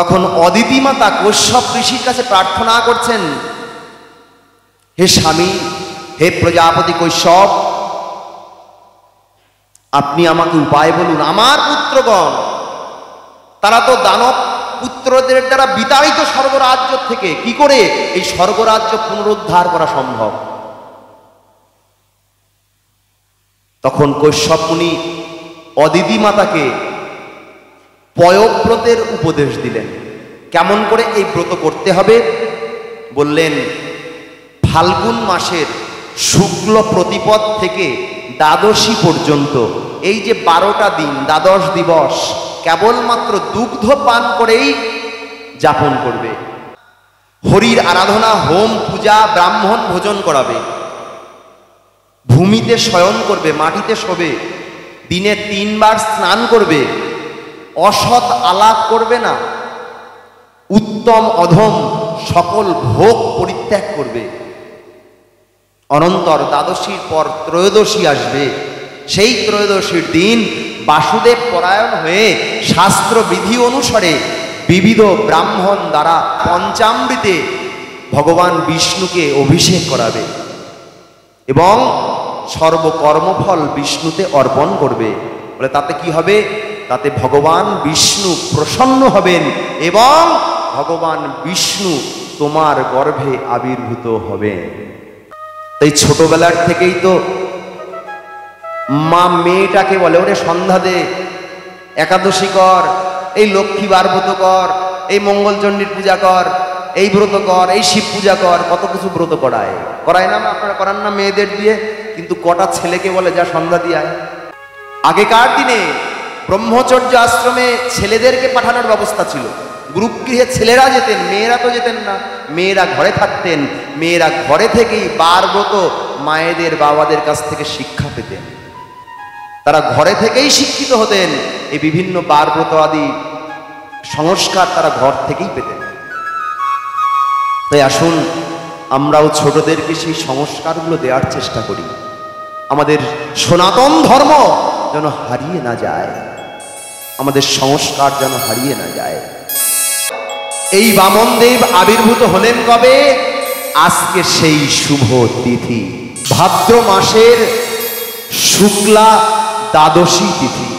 তখন অদিতি মাতা কশ্যপ ঋষির কাছে প্রার্থনা করছেন, হে স্বামী, হে প্রজাপতি কশ্যপ, আপনি আমাকে উপায় বলুন। আমার পুত্রগণ তারা তো দানব পুত্রদের দ্বারা বিতাড়িত স্বর্গরাজ্য থেকে, কি করে এই স্বর্গরাজ্য পুনরুদ্ধার করা সম্ভব? তখন কশ্যপ মুনি অদিতি মাতাকে পয়ব্রতের উপদেশ দিলেন। কেমন করে এই ব্রত করতে হবে বললেন, ফাল্গুন মাসের শুক্ল প্রতিপদ থেকে দ্বাদশী পর্যন্ত এই যে 12টা দিন, দ্বাদশ দিবস, কেবলমাত্র দুগ্ধ পান করেই যাপন করবে। হরির আরাধনা, হোম, পূজা, ব্রাহ্মণ ভোজন করাবে, ভূমিতে শয়ন করবে, মাটিতে শোবে, দিনে 3 বার স্নান করবে, অসৎ আলাপ করবে না, উত্তম অধম সকল ভোগ পরিত্যাগ করবে। অনন্তর দ্বাদশীর পর ত্রয়োদশী আসবে। সেই ত্রয়োদশীর দিন বাসুদেব পরায়ণ হয়ে শাস্ত্র বিধি অনুসারে বিবিধ ব্রাহ্মণ দ্বারা পঞ্চামৃতে ভগবান বিষ্ণুকে অভিষেক করাবে এবং সর্বকর্মফল বিষ্ণুতে অর্পণ করবে। বলে তাতে কি হবে? তাতে ভগবান বিষ্ণু প্রসন্ন হবেন এবং ভগবান বিষ্ণু তোমার গর্ভে আবির্ভূত হবেন। তাই ছোটবেলার থেকেই তো মা মেয়েটাকে বলে, ওরে সন্ধ্যা দে, একাদশী কর, এই লক্ষ্মী বার ব্রত কর, এই মঙ্গলচণ্ডীর পূজা কর, এই ব্রত কর, এই শিব পূজা কর, কত কিছু ব্রত করায় না? আপনারা করান না মেয়েদের দিয়ে? কিন্তু কটা ছেলেকে বলে যা সন্ধ্যা দিয়ে আয়। আগেকার দিনে ব্রহ্মচর্য আশ্রমে ছেলেদেরকে পাঠানোর ব্যবস্থা ছিল। গুরুগৃহে ছেলেরা যেতেন, মেয়েরা তো যেতেন না। মেয়েরা ঘরে থাকতেন। মেয়েরা ঘরে থেকেই বার ব্রত মায়েদের বাবাদের কাছ থেকে শিক্ষা পেতেন। তারা ঘরে থেকেই শিক্ষিত হতেন। এই বিভিন্ন বার ব্রত আদি সংস্কার তারা ঘর থেকেই পেতেন। তাই আসুন আমরাও ছোটদেরকে সেই সংস্কারগুলো দেওয়ার চেষ্টা করি। আমাদের সনাতন ধর্ম যেন হারিয়ে না যায়, আমাদের সংস্কার যেন হারিয়ে না যায়। এই বামনদেব আবির্ভূত হলেন কবে? আজকে সেই শুভ তিথি, ভাদ্র মাসের শুক্লা দ্বাদশী তিথি।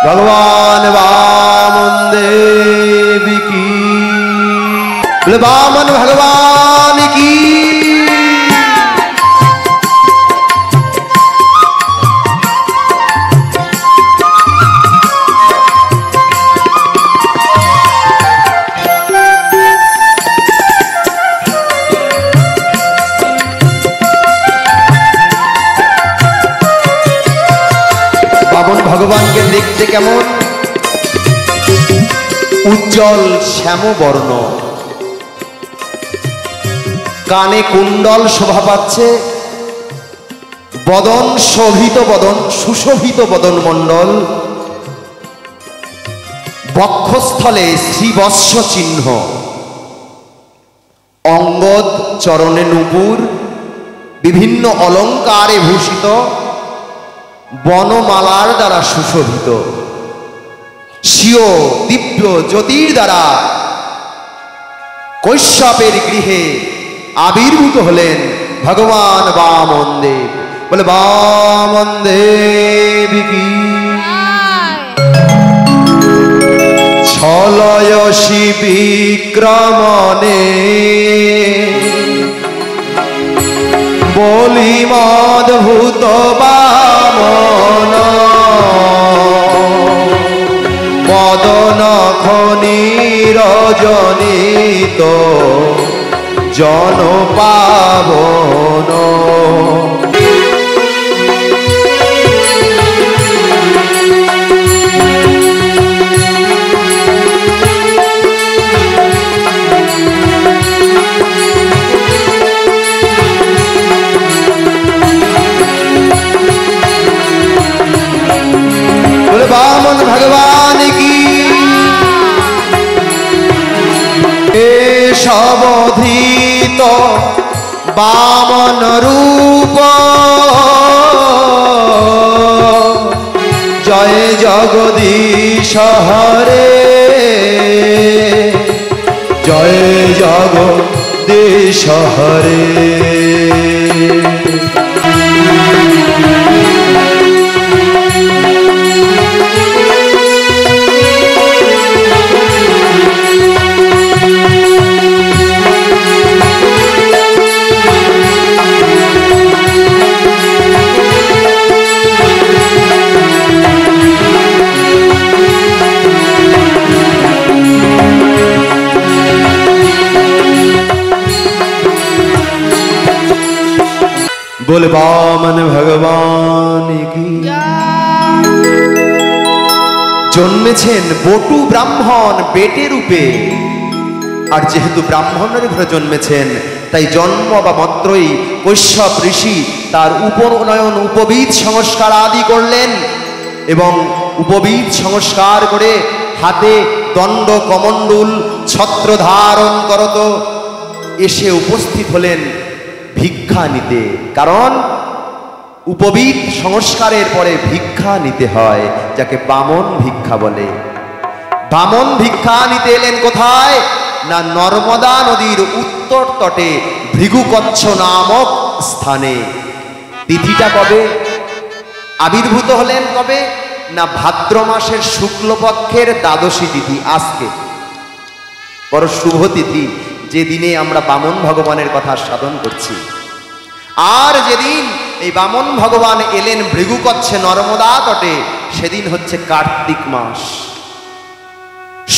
ভগবান বামনদেব কি, বলে বামন ভগবান কি। ভগবানকে দেখতে কেমন? উজ্জ্বল শ্যামবর্ণ, কানে কুণ্ডল শোভা পাচ্ছে, বদন শোভিত, বদন সুশোভিত বদন মণ্ডল, বক্ষস্থলে শ্রীবৎস চিহ্ন, অঙ্গদ চরণে নূপুর, বিভিন্ন অলঙ্কারে ভূষিত, বনমালার দ্বারা সুশোভিত, স্বীয় দিব্য জ্যোতির দ্বারা কশ্যপের গৃহে আবির্ভূত হলেন ভগবান বামনদেব। বলে বামনদেব কি। ছলয়সী বিক্রমণে বলিমদ্ভূত বামন, মদন খনিরজনিত জন পাবন। বামন ভগবান কি। সবধিত বামন রূপ, জয় জগদীশ হরে। জয় জগদীশ হরে। बोले वामन भगवान की। জন্মেছেন বটু ব্রাহ্মণ বেটে রূপে, আর যেহেতু ব্রাহ্মণের ঘরে জন্মেছেন তাই জন্ম বা মাত্রই কৈশ্যপ ঋষি তার উপনয়ন উপবিদ সংস্কার আদি করলেন এবং উপবিদ সংস্কার করে হাতে দণ্ড কমণ্ডল ছত্র ধারণ করত এসে উপস্থিত হলেন ভিক্ষা নিতে। কারণ উপবিদ সংস্কারের পরে ভিক্ষা নিতে হয়, যাকে বামন ভিক্ষা বলে। বামন ভিক্ষা নিতে এলেন কোথায়? না নর্মদা নদীর উত্তর তটে ভৃগুকচ্ছ নামক স্থানে। তিথিটা কবে আবির্ভূত হলেন? কবে না ভাদ্র মাসের শুক্লপক্ষের দ্বাদশী তিথি, আজকে বড় শুভ তিথি, যে দিনে আমরা বামন ভগবানের কথা সাধন করছি। আর যেদিন এই বামন ভগবান এলেন ভৃগুকচ্ছে নর্মদা তটে, সেদিন হচ্ছে কার্তিক মাস,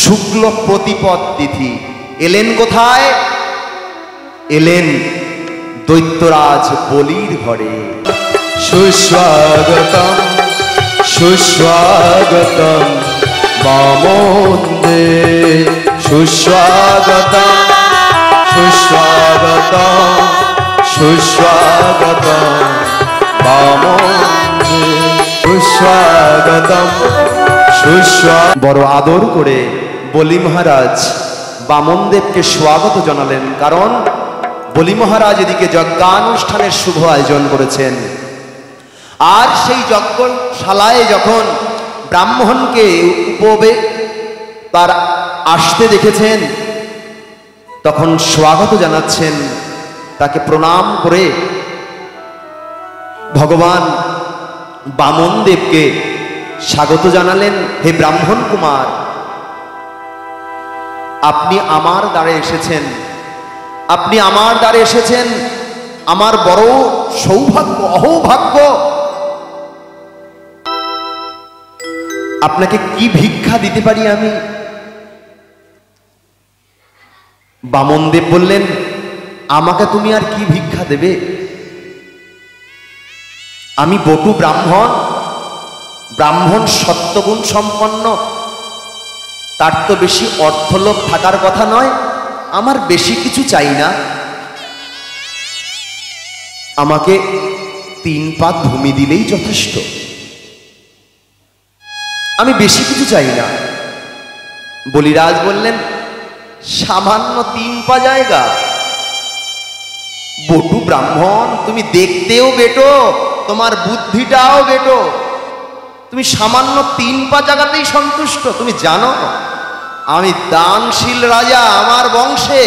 শুক্ল প্রতিপদ তিথি। এলেন কোথায়? এলেন দৈত্যরাজ বলির ঘরে। সুস্বাগতম সুস্বাগতম বামন দেব, সুস্বাগতম সুস্বাগতম সুস্বাগতম বামন দেব, সুস্বাগতম সুস্বাগতম। বড় আদর করে বলি মহারাজ বামন দেবকে স্বাগত জানালেন। কারণ বলি মহারাজ এদিকে যজ্ঞানুষ্ঠানের শুভ আয়োজন করেছেন, আর সেই যজ্ঞশালায় যখন ব্রাহ্মণকে তার আসতে দেখেছেন তখন স্বাগত জানাচ্ছেন, তাকে প্রণাম করে ভগবান বামন দেবকে স্বাগত জানালেন। হে ব্রাহ্মণ কুমার, আপনি আমার দ্বারে এসেছেন, আপনি আমার দ্বারে এসেছেন, আমার বড় সৌভাগ্য অহৌভাগ্য। আপনাকে কি ভিক্ষা দিতে পারি আমি? বামনদেব বললেন, আমাকে তুমি আর কি ভিক্ষা দেবে? আমি বটু ব্রাহ্মণ, ব্রাহ্মণ সত্যগুণ সম্পন্ন, তার তো বেশি অর্থলোভ থাকার কথা নয়, আমার বেশি কিছু চাই না। আমাকে 3 পাত ভূমি দিলেই যথেষ্ট, আমি বেশি কিছু চাই না। বলিরাজ বললেন, সামান্য 3 পা জায়গা? বটু ব্রাহ্মণ, তুমি দেখতেও বেটো, তোমার বুদ্ধিটাও বেটো, তুমি সামান্য 3 পা জায়গাতেই সন্তুষ্ট? তুমি জানো আমি দানশীল রাজা, আমার বংশে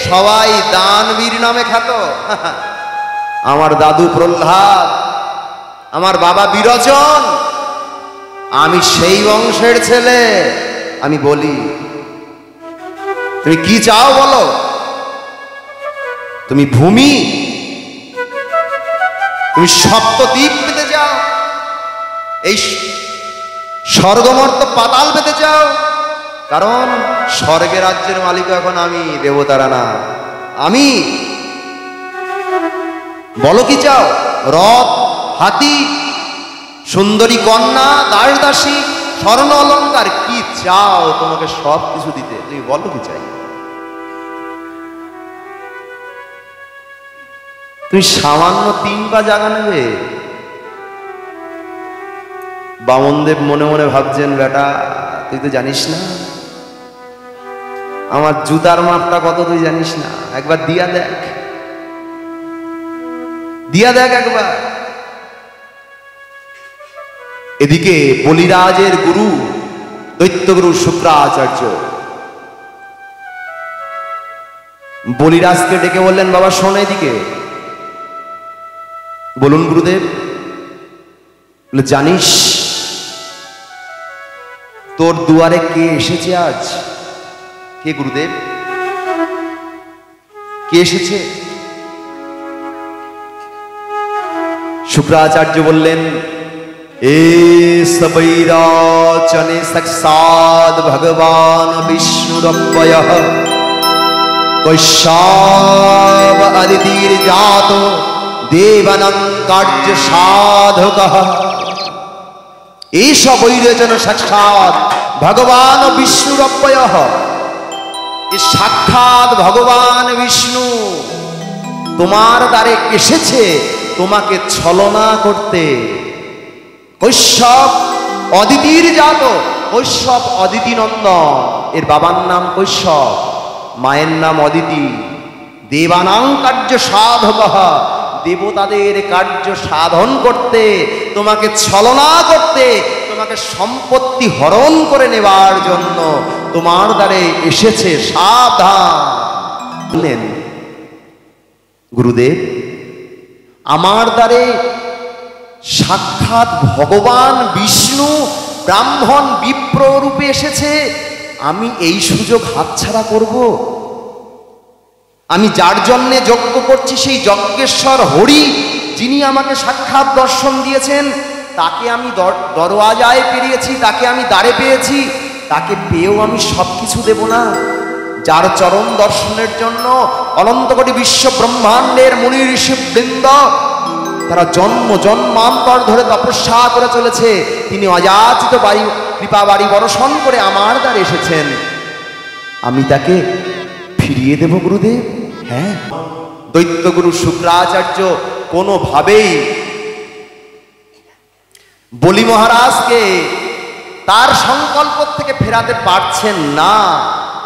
সবাই দানবীর নামে খ্যাত। আমার দাদু প্রহ্লাদ, আমার বাবা বিরোচন, আমি সেই বংশের ছেলে। আমি বলি, তুমি কি চাও বলো? তুমি ভূমি, তুমি সপ্তদ্বীপ পেতে চাও, এই স্বর্গমর্ত পাতাল পেতে চাও? কারণ স্বর্গের রাজ্যের মালিক এখন আমি, দেবতারা না। আমি বলো কি চাও? রথ, হাতি, সুন্দরী কন্যা, দাসদাসী, স্বর্ণ অলঙ্কার, কি চাও? তোমাকে সব কিছু দিতে, তুমি বলো কি চাই? তুমি সামান্য 3 পা জায়গা নেবে? বামনদেব মনে মনে ভাবছেন, বেটা তুই তো জানিস না আমার জুতার মাপটা কত, তুই জানিস না, একবার দিয়া দেখ, দিয়া দেখ একবার। এদিকে বলিরাজের গুরু দৈত্যগুরু শুক্রাচার্য বলিরাজকে ডেকে বললেন, বাবা শোন এদিকে। বলুন গুরুদেব। বলে, জানিস তোর দুয়ারে কে এসেছে আজ? কে গুরুদেব? কে এসেছে? শুক্রাচার্য বললেন, এ সবৈরাচনে সাক্ষাৎ ভগবান বিষ্ণুরব্বয়ঃ কৈশাব আদিতির জাত দেবানাং কার্য সাধকঃ। এই সবৈরাচন সাক্ষাৎ ভগবান বিষ্ণুরব্বয়ঃ। এই সাক্ষাৎ ভগবান বিষ্ণু তোমার দ্বারে এসেছে তোমাকে ছলনা করতে। কৈশব অদিতির জাত, কৈশব অদিতি নন্দন, এর বাবার নাম কৈশব, মায়ের নাম অদিতি। দেবানাং কার্য সাধকঃ, দেবতাদের কার্য সাধন করতে, তোমাকে ছলনা করতে, তোমাকে সম্পত্তি হরণ করে নেবার জন্য তোমার দ্বারে এসেছে, সাবধান। বললেন, গুরুদেব আমার দ্বারে সাক্ষাৎ ভগবান বিষ্ণু ব্রাহ্মণ বিপ্র রূপে এসেছে, আমি এই সুযোগ হাতছাড়া করব? আমি যার জন্যে যজ্ঞ করছি সেই যজ্ঞেশ্বর হরি, যিনি আমাকে সাক্ষাৎ দর্শন দিয়েছেন, তাকে আমি দরওয়াজায় পেরিয়েছি, তাকে আমি দ্বারে পেয়েছি, তাকে পেয়েও আমি সব কিছু দেব না? যার চরণ দর্শনের জন্য অনন্ত কোটি বিশ্ব ব্রহ্মাণ্ডের মুনি ঋষিবৃন্দ তারা জন্ম জন্মান্তর ধরে তপস্যা করে চলেছে, তিনি অযাচিত কৃপা বাড়ি বর্ষণ করে আমার দ্বারে এসেছেন, আমি তাকে ফিরিয়ে দেব গুরুদেব? হ্যাঁ। দৈত্যগুরু শুক্রাচার্য কোনোভাবেই বলি মহারাজকে তার সংকল্প থেকে ফেরাতে পারছেন না।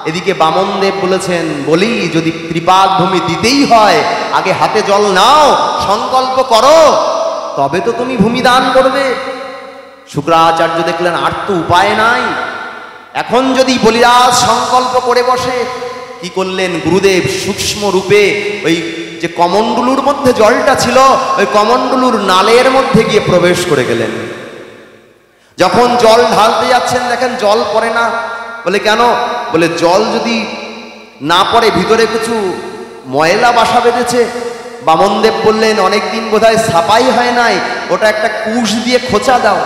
এদিকে বামনদেব বলেছেন, বলি যদি ত্রিপাদ ভূমি দিতেই হয় আগে হাতে জল নাও, সংকল্প করো, তবে তো তুমি ভূমি দান করবে। শুক্রাচার্য দেখলেন আর তো উপায় নাই, এখন যদি বলিরাজ সংকল্প করে বসে। কি করলেন গুরুদেব? সূক্ষ্ম রূপে ওই যে কমণ্ডলুর মধ্যে জলটা ছিল, ওই কমণ্ডলুর নালের মধ্যে গিয়ে প্রবেশ করে গেলেন। যখন জল ঢালতে যাচ্ছেন দেখেন জল পড়ে না। বলে কেন? বলে জল যদি না পড়ে ভিতরে কিছু ময়লা বাসা বেঁধেছে। বামনদেব বললেন, অনেকদিন বোধহয় সাফাই হয় নাই, ওটা একটা কুশ দিয়ে খোঁচা দাও।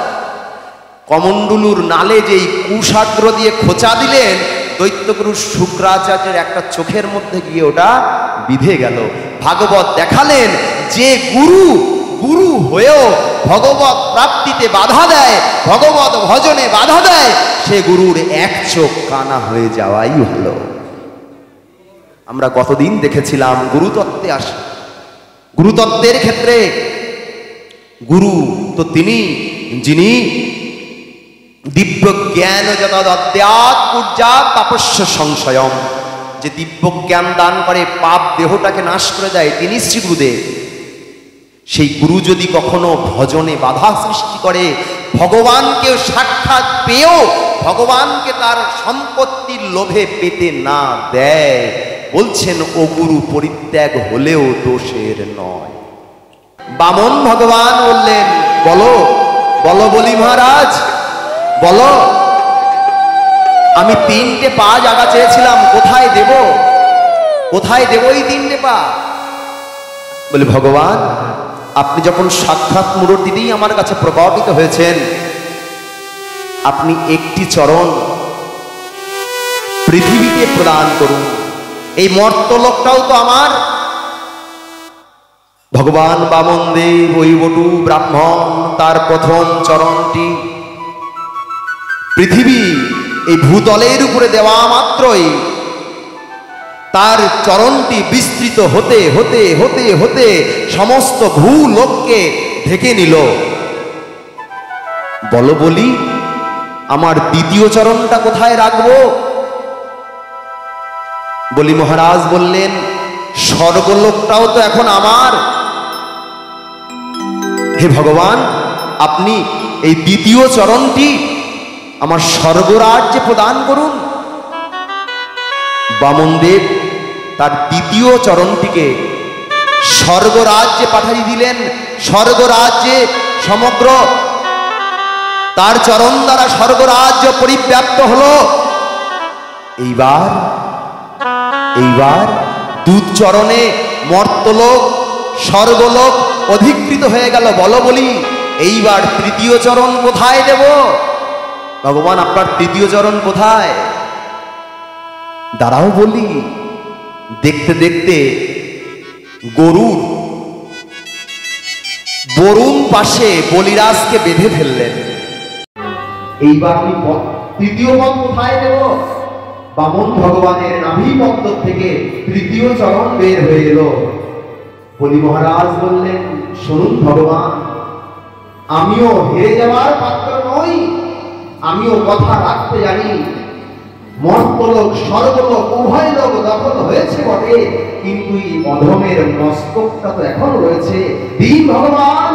কমণ্ডলুর নালে যেই কুশাগ্র দিয়ে খোঁচা দিলেন, দৈত্যগুরু শুক্রাচার্যের একটা চোখের মধ্যে গিয়ে ওটা বিধে গেল। ভাগবত দেখালেন যে গুরু গুরু হয়েও ভগবত প্রাপ্তিতে বাধা দেয়, ভগবত ভজনে বাধা দেয়, সে গুরুর এক চোখ কানা হয়ে যাওয়াই হলো। আমরা কতদিন দেখেছিলাম গুরুতত্ত্বে আসে, গুরুতত্ত্বের ক্ষেত্রে গুরু তো তিনি যিনি দিব্য জ্ঞান যতদ্যাৎ পূজ্যাৎ তাপস্য সংশয়ম, যে দিব্য জ্ঞান দান করে পাপ দেহটাকে নাশ করে দেয়, তিনি শ্রী গুরুদেব। সেই গুরু যদি কখনো ভজনে বাধা সৃষ্টি করে, ভগবানকে সাক্ষাৎ পেয়েও ভগবানকে তার সম্পত্তির লোভে পেতে না দেয়, বলছেন ও গুরু পরিত্যাগ হলেও দোষের নয়। বামন ভগবান বললেন, বলো বলো বলি মহারাজ, বলো আমি 3টে পা জায়গা চেয়েছিলাম, কোথায় দেব? কোথায় দেব এই 3টে পা? বলে ভগবান আপনি যখন সাক্ষাৎ মূর্তিতেই আমার কাছে প্রকটিত হয়েছেন, আপনি একটি চরণ পৃথিবীকে প্রদান করুন, এই মর্তলোকটাও তো আমার। ভগবান বামনদেব ওই বটু ব্রাহ্মণ, তার প্রথম চরণটি পৃথিবী এই ভূতলের উপরে দেওয়া মাত্রই তার চরণটি বিস্তৃত হতে হতে হতে হতে সমস্ত ভূলোককে ঢেকে নিল। বলো বলি আমার দ্বিতীয় চরণটা কোথায় রাখবো? বলি মহারাজ বললেন, স্বর্গলোকটাও তো এখন আমার। হে ভগবান আপনি এই দ্বিতীয় চরণটি আমার স্বর্গরাজ্যে প্রদান করুন। বামনদেব তার দ্বিতীয় চরণটিকে স্বর্গরাজ্যে পাঠিয়ে দিলেন। স্বর্গরাজ্যে সমগ্র তার চরণ দ্বারা স্বর্গরাজ্য পরিব্যাপ্ত হলো। এইবার দুধ চরণে মর্তলোক স্বর্গলোক অধিকৃত হয়ে গেল। বলো বলি, এইবার তৃতীয় চরণ কোথায় দেব? ভগবান আপনার তৃতীয় চরণ কোথায়? দাঁড়াও বলি। দেখতে দেখতে গরুর বরুণ পাশে বলিরাজকে বেঁধে ফেললেন। এইবার আমি তৃতীয় পদ কোথায় দেব? বামন ভগবানের নাভি পদ্ম থেকে তৃতীয় চরণ বের হয়ে এলো। বলি মহারাজ বললেন, শুনুন ভগবান, আমিও হেরে যাওয়ার পাত্র নই, আমিও কথা রাখতে জানি। মর্তলোক স্বর্গলোক উভয় লোক দখল হয়েছে বটে, কিন্তু এই অধমের মস্তকটা তো এখন রয়েছে। দিন ভগবান,